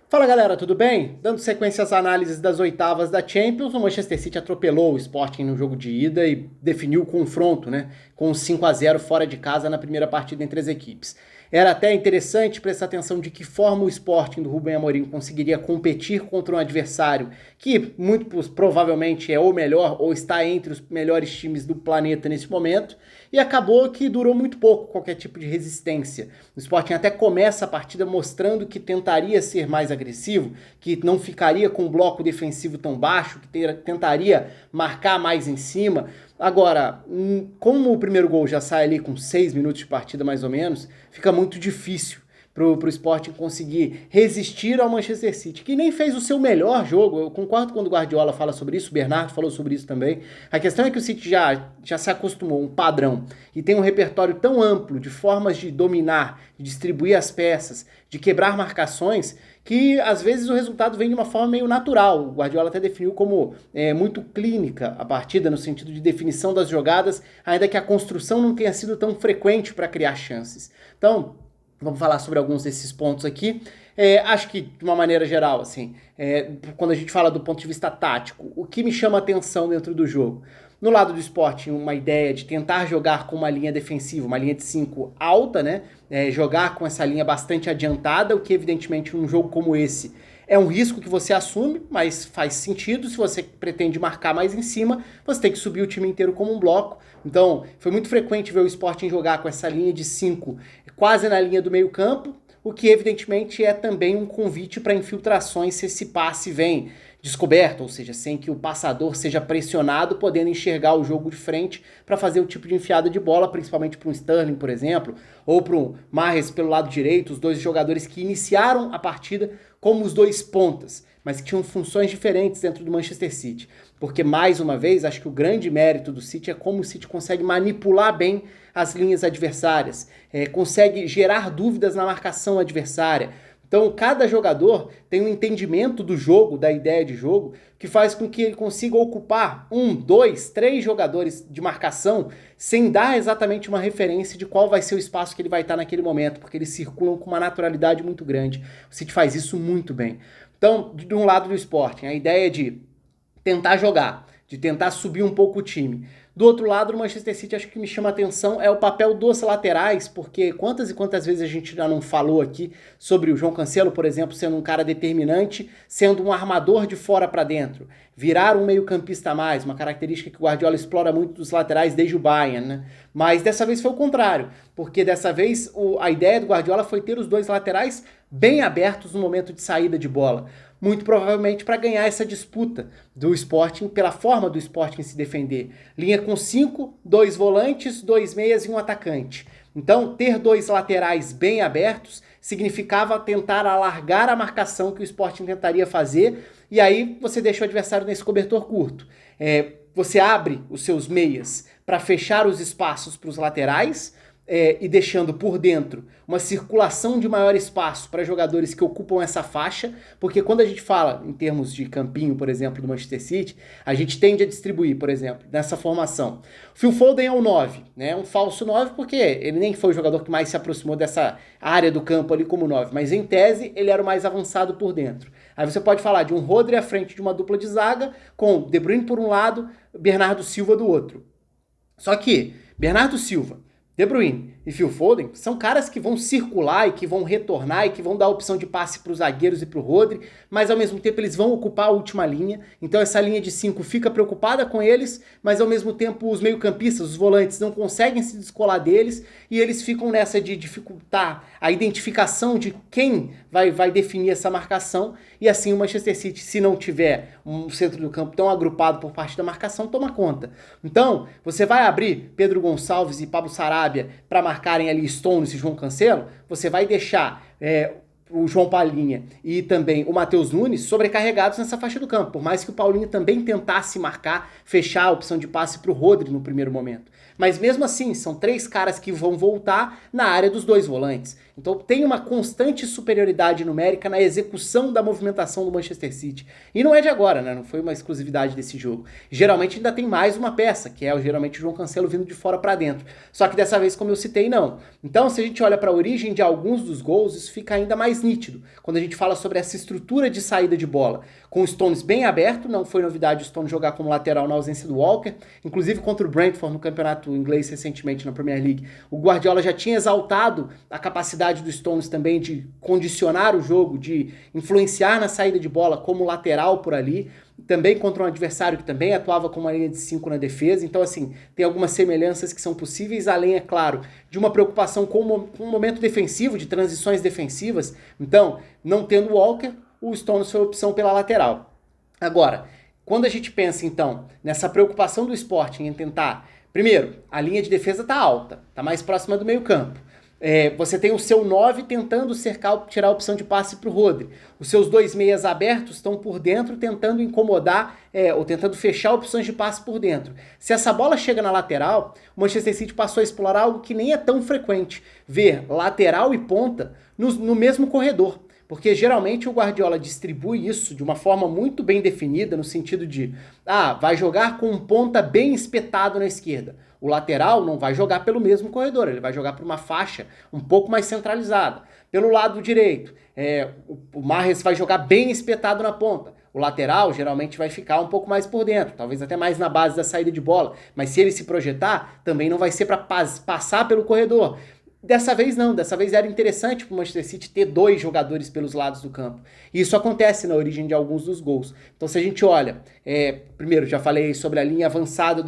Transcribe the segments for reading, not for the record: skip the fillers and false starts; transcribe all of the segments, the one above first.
Fala galera, tudo bem? Dando sequência às análises das oitavas da Champions, o Manchester City atropelou o Sporting no jogo de ida e definiu o confronto, né? Com 5-0 fora de casa na primeira partida entre as equipes. Era até interessante prestar atenção de que forma o Sporting do Rubem Amorim conseguiria competir contra um adversário que muito provavelmente é o melhor ou está entre os melhores times do planeta nesse momento, e acabou que durou muito pouco qualquer tipo de resistência. O Sporting até começa a partida mostrando que tentaria ser mais agressivo, que não ficaria com um bloco defensivo tão baixo, que tentaria marcar mais em cima. Agora, como o primeiro gol já sai ali com 6 minutos de partida mais ou menos, fica muito difícil pro Sporting conseguir resistir ao Manchester City, que nem fez o seu melhor jogo. Eu concordo quando o Guardiola fala sobre isso, o Bernardo falou sobre isso também. A questão é que o City já se acostumou a um padrão e tem um repertório tão amplo de formas de dominar, de distribuir as peças, de quebrar marcações, que às vezes o resultado vem de uma forma meio natural. O Guardiola até definiu como muito clínica a partida, no sentido de definição das jogadas, ainda que a construção não tenha sido tão frequente para criar chances. Então, vamos falar sobre alguns desses pontos aqui. Acho que, de uma maneira geral, assim, quando a gente fala do ponto de vista tático, o que me chama a atenção dentro do jogo? No lado do Sporting, uma ideia de tentar jogar com uma linha defensiva, uma linha de 5 alta, né? Jogar com essa linha bastante adiantada, o que, evidentemente, num jogo como esse é um risco que você assume, mas faz sentido. Se você pretende marcar mais em cima, você tem que subir o time inteiro como um bloco. Então, foi muito frequente ver o Sporting jogar com essa linha de 5 quase na linha do meio campo, o que evidentemente é também um convite para infiltrações se esse passe vem descoberto, ou seja, sem que o passador seja pressionado, podendo enxergar o jogo de frente para fazer o tipo de enfiada de bola, principalmente para um Sterling, por exemplo, ou para um Mahrez pelo lado direito, os dois jogadores que iniciaram a partida como os dois pontas, mas que tinham funções diferentes dentro do Manchester City. Porque, mais uma vez, acho que o grande mérito do City é como o City consegue manipular bem as linhas adversárias, consegue gerar dúvidas na marcação adversária. Então, cada jogador tem um entendimento do jogo, da ideia de jogo, que faz com que ele consiga ocupar 1, 2, 3 jogadores de marcação sem dar exatamente uma referência de qual vai ser o espaço que ele vai estar naquele momento, porque eles circulam com uma naturalidade muito grande. O City faz isso muito bem. Então, de um lado do Sporting, a ideia de tentar jogar, de tentar subir um pouco o time. Do outro lado, no Manchester City, acho que me chama a atenção é o papel dos laterais, porque quantas e quantas vezes a gente já não falou aqui sobre o João Cancelo, por exemplo, sendo um cara determinante, sendo um armador de fora para dentro, virar um meio-campista a mais, uma característica que o Guardiola explora muito dos laterais desde o Bayern, né? Mas dessa vez foi o contrário, porque dessa vez a ideia do Guardiola foi ter os dois laterais bem abertos no momento de saída de bola, muito provavelmente para ganhar essa disputa do Sporting, pela forma do Sporting se defender. Linha com 5, 2 volantes, 2 meias e um atacante. Então, ter 2 laterais bem abertos significava tentar alargar a marcação que o Sporting tentaria fazer, e aí você deixa o adversário nesse cobertor curto. Você abre os seus meias para fechar os espaços para os laterais, e deixando por dentro uma circulação de maior espaço para jogadores que ocupam essa faixa, porque quando a gente fala em termos de campinho, por exemplo, do Manchester City, a gente tende a distribuir, por exemplo, nessa formação. O Phil Foden é um 9, né? Um falso 9, porque ele nem foi o jogador que mais se aproximou dessa área do campo ali como 9, mas em tese ele era o mais avançado por dentro. Aí você pode falar de um Rodri à frente de uma dupla de zaga, com De Bruyne por um lado, Bernardo Silva do outro. Só que Bernardo Silva, De Bruyne e Phil Foden são caras que vão circular e que vão retornar e que vão dar a opção de passe para os zagueiros e para o Rodri, mas ao mesmo tempo eles vão ocupar a última linha, então essa linha de 5 fica preocupada com eles, mas ao mesmo tempo os meio-campistas, os volantes, não conseguem se descolar deles e eles ficam nessa de dificultar a identificação de quem vai definir essa marcação, e assim o Manchester City, se não tiver um centro do campo tão agrupado por parte da marcação, toma conta. Então, você vai abrir Pedro Gonçalves e Pablo Sarabia para marcarem ali Stones e João Cancelo, você vai deixar o João Palhinha e também o Matheus Nunes sobrecarregados nessa faixa do campo, por mais que o Paulinho também tentasse marcar, fechar a opção de passe para o Rodri no primeiro momento. Mas mesmo assim, são 3 caras que vão voltar na área dos 2 volantes. Então tem uma constante superioridade numérica na execução da movimentação do Manchester City. E não é de agora, né? Não foi uma exclusividade desse jogo. Geralmente ainda tem mais uma peça, que é geralmente o João Cancelo vindo de fora para dentro. Só que dessa vez, como eu citei, não. Então, se a gente olha para a origem de alguns dos gols, isso fica ainda mais nítido. Quando a gente fala sobre essa estrutura de saída de bola, com o Stones bem aberto, não foi novidade o Stones jogar como lateral na ausência do Walker, inclusive contra o Brentford no campeonato inglês recentemente na Premier League, o Guardiola já tinha exaltado a capacidade do Stones também de condicionar o jogo, de influenciar na saída de bola como lateral por ali, também contra um adversário que também atuava com uma linha de 5 na defesa. Então, assim, tem algumas semelhanças que são possíveis, além, é claro, de uma preocupação com o momento defensivo, de transições defensivas. Então, não tendo o Walker, o Stones foi a opção pela lateral. Agora, quando a gente pensa, então, nessa preocupação do Sporting em tentar... Primeiro, a linha de defesa está alta, está mais próxima do meio campo. Você tem o seu 9 tentando tirar a opção de passe para o Rodri. Os seus 2 meias abertos estão por dentro tentando incomodar ou tentando fechar opções de passe por dentro. Se essa bola chega na lateral, o Manchester City passou a explorar algo que nem é tão frequente. Ver lateral e ponta no mesmo corredor. Porque geralmente o Guardiola distribui isso de uma forma muito bem definida, no sentido de, vai jogar com um ponta bem espetado na esquerda. O lateral não vai jogar pelo mesmo corredor, ele vai jogar por uma faixa um pouco mais centralizada. Pelo lado direito, o Mahrez vai jogar bem espetado na ponta. O lateral geralmente vai ficar um pouco mais por dentro, talvez até mais na base da saída de bola. Mas se ele se projetar, também não vai ser para passar pelo corredor. Dessa vez não, dessa vez era interessante para o Manchester City ter 2 jogadores pelos lados do campo. E isso acontece na origem de alguns dos gols. Então se a gente olha, primeiro já falei sobre a linha avançada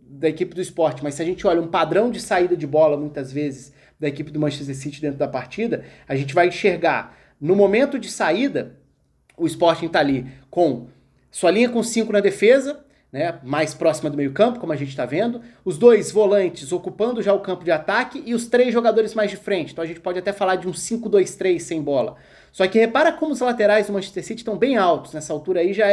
da equipe do Sport, mas se a gente olha um padrão de saída de bola muitas vezes da equipe do Manchester City dentro da partida, a gente vai enxergar no momento de saída, o Sporting está ali com sua linha com 5 na defesa, né, mais próxima do meio campo, como a gente está vendo, os 2 volantes ocupando já o campo de ataque e os 3 jogadores mais de frente. Então a gente pode até falar de um 5-2-3 sem bola. Só que repara como os laterais do Manchester City estão bem altos. Nessa altura aí já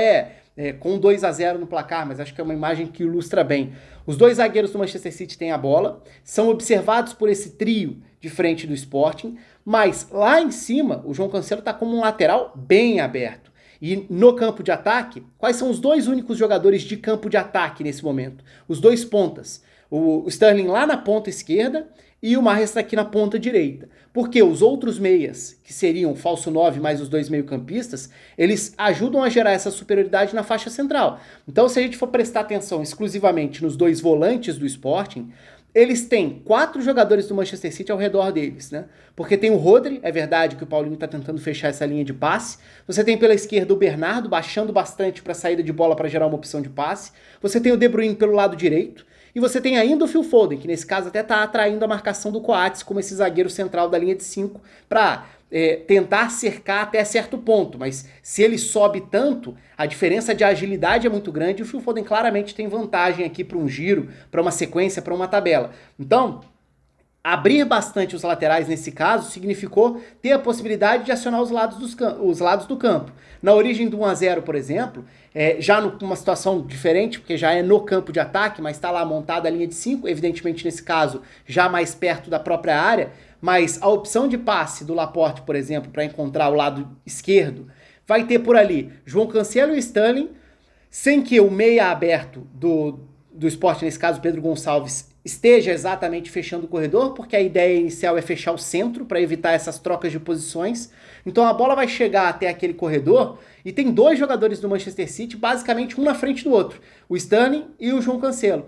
com 2-0 no placar, mas acho que é uma imagem que ilustra bem. Os 2 zagueiros do Manchester City têm a bola, são observados por esse trio de frente do Sporting, mas lá em cima o João Cancelo está como um lateral bem aberto. E no campo de ataque, quais são os 2 únicos jogadores de campo de ataque nesse momento? Os 2 pontas. O Sterling lá na ponta esquerda e o Mahrez está aqui na ponta direita. Porque os outros meias, que seriam o falso 9 mais os 2 meio-campistas, eles ajudam a gerar essa superioridade na faixa central. Então, se a gente for prestar atenção exclusivamente nos 2 volantes do Sporting, eles têm 4 jogadores do Manchester City ao redor deles, né? Porque tem o Rodri, é verdade que o Paulinho está tentando fechar essa linha de passe. Você tem pela esquerda o Bernardo baixando bastante para a saída de bola para gerar uma opção de passe. Você tem o De Bruyne pelo lado direito. E você tem ainda o Phil Foden, que nesse caso até está atraindo a marcação do Coates como esse zagueiro central da linha de 5 para tentar cercar até certo ponto. Mas se ele sobe tanto, a diferença de agilidade é muito grande e o Phil Foden claramente tem vantagem aqui para um giro, para uma sequência, para uma tabela. Então, abrir bastante os laterais nesse caso significou ter a possibilidade de acionar os lados do campo. Na origem do 1-0, por exemplo, já numa situação diferente, porque já é no campo de ataque, mas está lá montada a linha de 5, evidentemente nesse caso já mais perto da própria área, mas a opção de passe do Laporte, por exemplo, para encontrar o lado esquerdo, vai ter por ali João Cancelo e Sterling, sem que o meia aberto do Sport, nesse caso Pedro Gonçalves, esteja exatamente fechando o corredor, porque a ideia inicial é fechar o centro para evitar essas trocas de posições. Então a bola vai chegar até aquele corredor e tem 2 jogadores do Manchester City, basicamente um na frente do outro, o Sterling e o João Cancelo.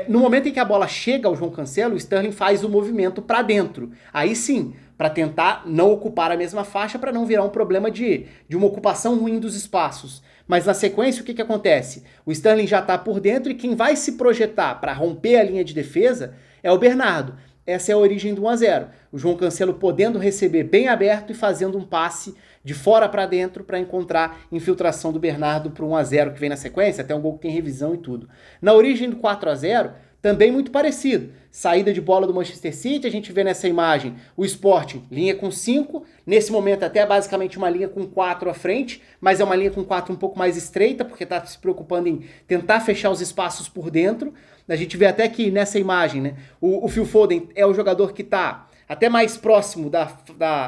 No momento em que a bola chega ao João Cancelo, o Sterling faz o movimento para dentro. Aí sim, para tentar não ocupar a mesma faixa, para não virar um problema de uma ocupação ruim dos espaços. Mas na sequência, o que acontece? O Sterling já está por dentro e quem vai se projetar para romper a linha de defesa é o Bernardo. Essa é a origem do 1-0. O João Cancelo podendo receber bem aberto e fazendo um passe de fora para dentro para encontrar infiltração do Bernardo para o 1-0 que vem na sequência, até um gol que tem revisão e tudo. Na origem do 4-0, também muito parecido. Saída de bola do Manchester City, a gente vê nessa imagem o Sporting, linha com 5, nesse momento até basicamente uma linha com 4 à frente, mas é uma linha com 4 um pouco mais estreita, porque está se preocupando em tentar fechar os espaços por dentro. A gente vê até que nessa imagem, né, o Phil Foden é o jogador que está até mais próximo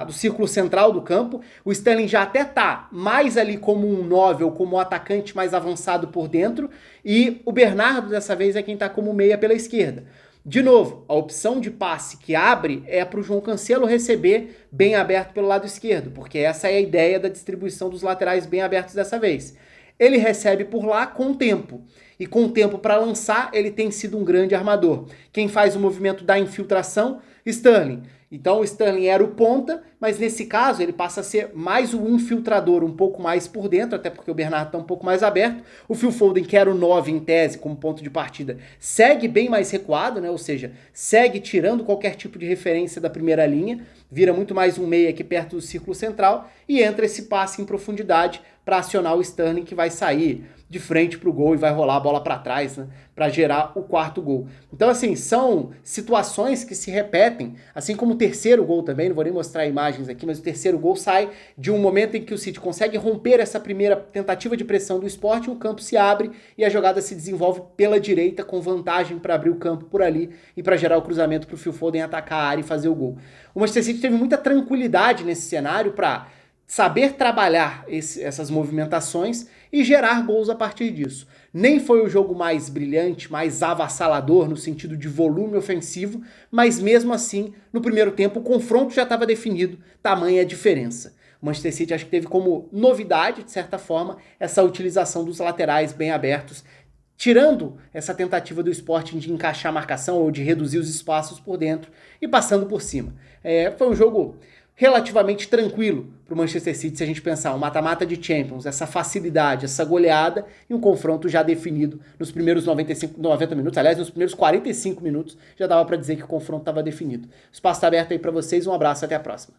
do círculo central do campo. O Sterling já até tá mais ali como um 9 ou como um atacante mais avançado por dentro. E o Bernardo dessa vez é quem tá como meia pela esquerda. De novo, a opção de passe que abre é para o João Cancelo receber bem aberto pelo lado esquerdo, porque essa é a ideia da distribuição dos laterais bem abertos dessa vez. Ele recebe por lá com tempo. E com tempo para lançar, ele tem sido um grande armador. Quem faz o movimento da infiltração? Sterling. Então o Sterling era o ponta, mas nesse caso ele passa a ser mais o infiltrador, um pouco mais por dentro, até porque o Bernardo está um pouco mais aberto. O Phil Foden, que era o 9 em tese, como ponto de partida, segue bem mais recuado, né? Ou seja, segue tirando qualquer tipo de referência da primeira linha, vira muito mais um meia aqui perto do círculo central e entra esse passe em profundidade para acionar o Sterling, que vai sair de frente para o gol e vai rolar a bola para trás, né, para gerar o quarto gol. Então, assim, são situações que se repetem, assim como o terceiro gol também, não vou nem mostrar imagens aqui, mas o terceiro gol sai de um momento em que o City consegue romper essa primeira tentativa de pressão do Sport, o campo se abre e a jogada se desenvolve pela direita com vantagem para abrir o campo por ali e para gerar o cruzamento para o Phil Foden atacar a área e fazer o gol. O Manchester City teve muita tranquilidade nesse cenário para saber trabalhar essas movimentações e gerar gols a partir disso. Nem foi o jogo mais brilhante, mais avassalador no sentido de volume ofensivo, mas mesmo assim, no primeiro tempo, o confronto já estava definido, tamanha a diferença. O Manchester City acho que teve como novidade, de certa forma, essa utilização dos laterais bem abertos, tirando essa tentativa do Sporting de encaixar a marcação ou de reduzir os espaços por dentro e passando por cima. Foi um jogo relativamente tranquilo para o Manchester City, se a gente pensar um mata-mata de Champions, essa facilidade, essa goleada e um confronto já definido nos primeiros 90 minutos, aliás, nos primeiros 45 minutos já dava para dizer que o confronto estava definido. O espaço está aberto aí para vocês, um abraço, até a próxima.